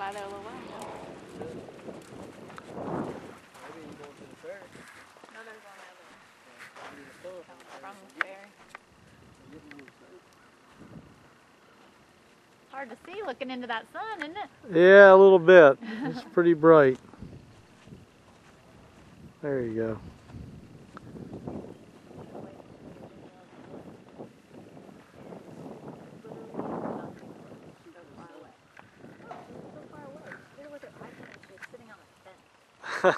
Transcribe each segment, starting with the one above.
by there a little while ago. Maybe he's going to the ferry. No, there's one over there. From the ferry. Hard to see looking into that sun, isn't it? Yeah, a little bit. It's pretty bright. There you go. Really?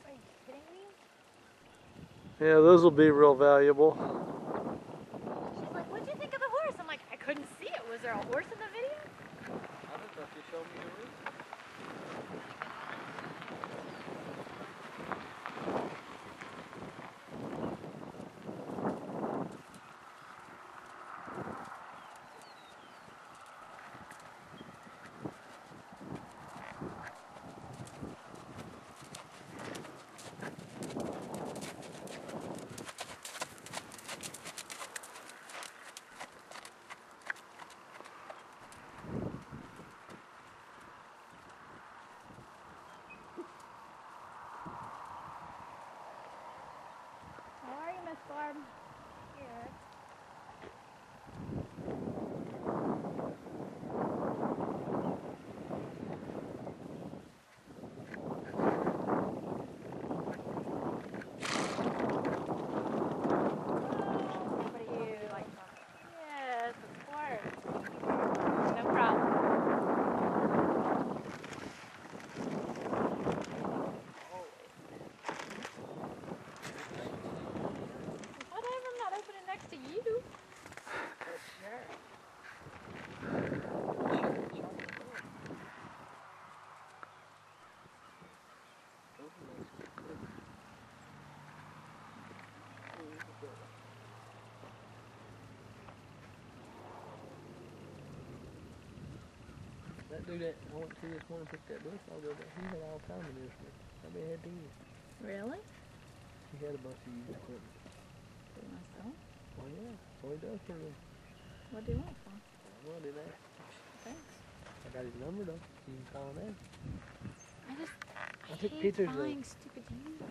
Are you kidding me? Yeah, those will be real valuable. She's like, what'd you think of the horse? I'm like, I couldn't see it. Was there a horse in the video? I just thought you showed me the reason. How are you, Miss Barb? Good. Yes, of course. No problem. Whatever, I'm not opening next to you. That dude that I went to this morning and picked that bush all over, he had all kinds of this stuff. I bet he had these. Really? He had a bunch of used equipment. For myself? Well, yeah. Well, he does for them. What do you want for? Well, I did that. Thanks. I got his number though. You can call him in. I took hate pictures of- buying stupid used.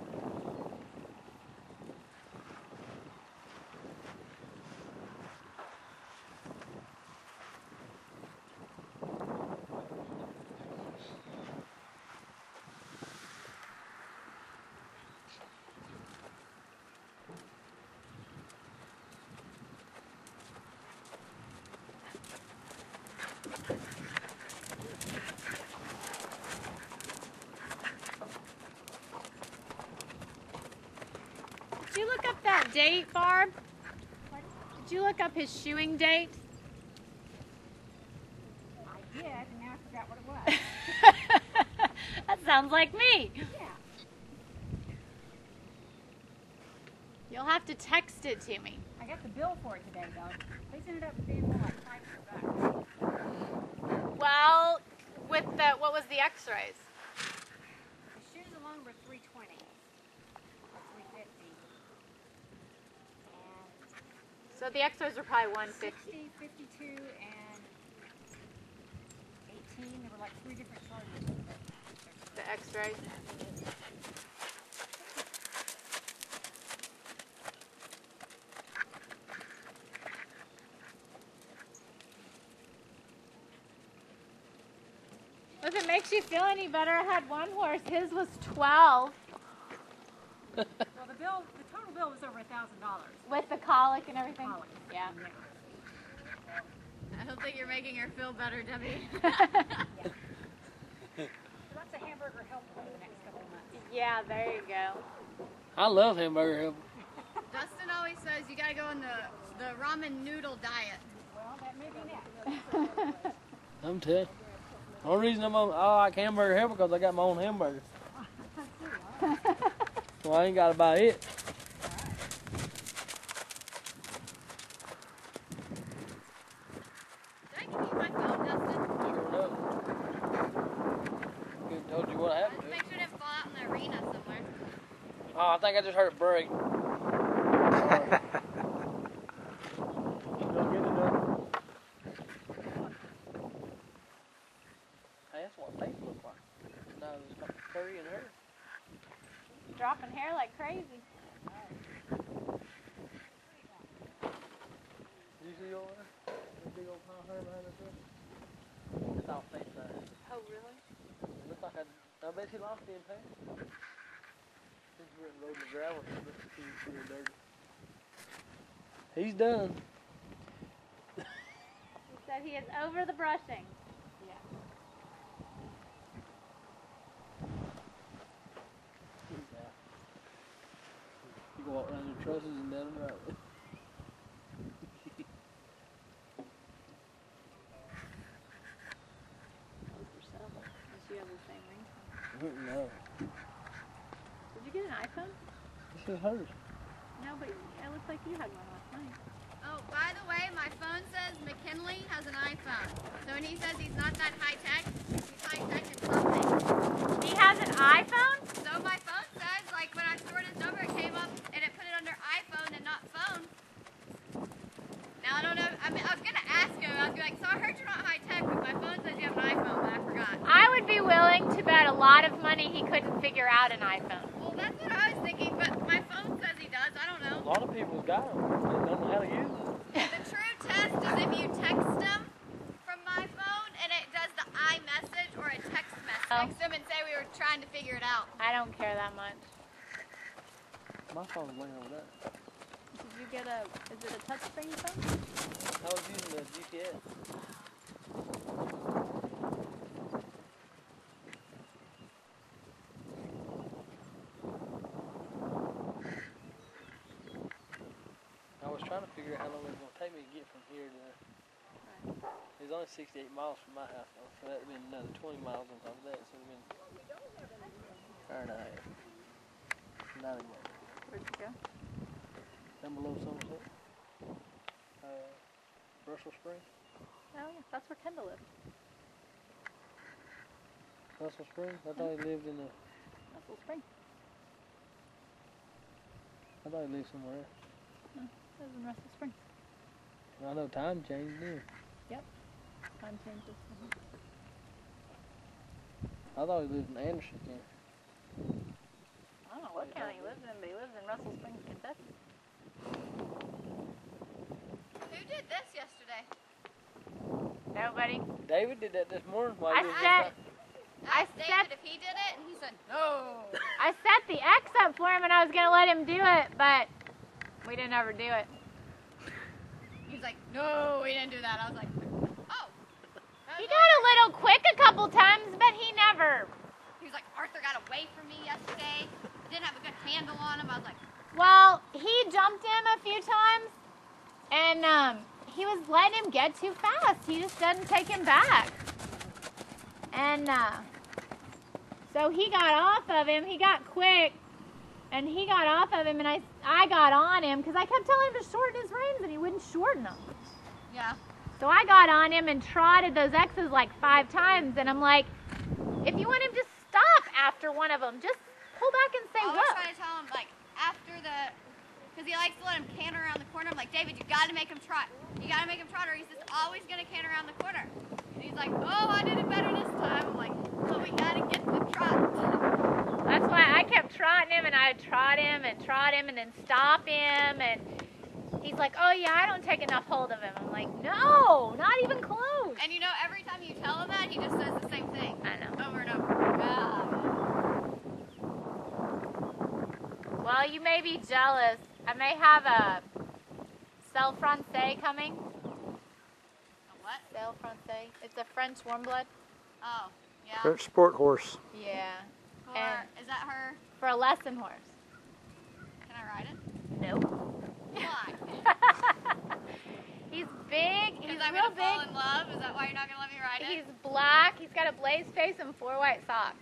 Did you look up that date, Barb? What? Did you look up his shoeing date? I did, and now I forgot what it was. That sounds like me. Yeah. You'll have to text it to me. I got the bill for it today, though. They ended up being more like $500. Well, with the, what was the x-rays? The shoes alone were $320 or $350. And So the x-rays were probably 150. 60, 52, and 18. There were like 3 different charges. The x-rays. If it makes you feel any better, I had one horse. His was 12 Well, the total bill was over $1,000. with the colic and everything. Colic. Yeah. Yeah. I don't think you're making her feel better, Debbie. So that's a hamburger help for the next couple of months. Yeah, there you go. I love hamburger helper. Dustin always says you gotta go on the ramen noodle diet. Well, that may be next. I'm telling you. The only reason I like hamburger helper because I got my own hamburger. So I ain't got to buy it. Did I give you my phone, Dustin? I don't know. Could've told you what happened. Let's make sure it didn't fall out in the arena somewhere. Oh, I think I just heard it break. hurrying her. Dropping hair like crazy. You see over there? That big old pile of hair behind the truck? It's all face size. Oh, really? It looks like I bet she lost the impact. Since we're loading the gravel, let's see if it's dirty. He's done. He said he is over the brushing. Yeah. You can walk around your trusses and down the driveway. Unless you have the same ring. No. Did you get an iPhone? This is hers. No, but it looks like you had one last night. Oh, by the way, my phone says McKinley has an iPhone. So when he says he's not that high tech, he's high tech in something. He has an iPhone? So my phone says, like when I stored his number, it came up and it put it under iPhone and not phone. Now I don't know. I mean, I was gonna ask him. I was like, so I heard you're not high tech, but my phone says you have an iPhone, but I forgot. I would be willing to bet a lot of money he couldn't figure out an iPhone. Well, that's what I was thinking, but my phone says he does. I don't know. A lot of people got them. They don't know how to use them. The true test is if you text him from my phone and it does the iMessage or a text message. Oh. Text him and say we were trying to figure it out. I don't care that much. My phone's laying over there. Did you get is it a touchscreen phone? I was using the GPS. I was trying to figure out how long it was going to take me to get from here to there. It was only 68 miles from my house, though, so that would have been another 20 miles on top of that, so it would have been an hour and a half. Not exactly. Where'd you go? Down below Somerset. Russell Springs. Oh, yeah, that's where Kendall lives. Russell Springs? I thought he lived in the... Russell Springs. I thought he lived somewhere else. Lives in Russell Springs. I know time changed, didn't it? Yep. Time changes. I thought he lived in Anderson County. I don't know what county he lives in, but he lives in Russell Springs, Kentucky. Who did this yesterday? Nobody. David did that this morning. While I you was set- I asked David if he did it, and he said no. I set the X up for him and I was going to let him do it, but we didn't ever do it. He was like, no, we didn't do that. I was like, oh. He got a little quick a couple times, but he never. He was like, Arthur got away from me yesterday. Didn't have a good handle on him. I was like, Well, he jumped him a few times, and he was letting him get too fast. He just doesn't take him back. And so he got off of him. He got quick, and he got off of him, and I got on him because I kept telling him to shorten his reins, and he wouldn't shorten them. yeah. So I got on him and trotted those X's like 5 times, and I'm like, if you want him to stop after one of them, just pull back and say I was whoop. trying to tell him, like, after because he likes to let him canter around the corner. I'm like, David, you got to make him trot. You got to make him trot, or he's just always going to canter around the corner. And he's like, oh, I did it better this time. I'm like, well, we got to get the trot. That's why I kept trotting him, and I'd trot him, and then stop him, and he's like, oh yeah, I don't take enough hold of him. I'm like, no, not even close. And you know, every time you tell him that, he just says the same thing. I know. Over and over. Well, you may be jealous. I may have a Celle Francais coming. A what? Celle Francais. It's a French warm blood. Oh, yeah. French sport horse. Yeah. For, And- is that her? For a lesson horse. Can I ride it? Nope. Why? He's big. He's Because I'm real going to fall big. in love? Is that why you're not going to let me ride it? He's black. He's got a blaze face and 4 white socks.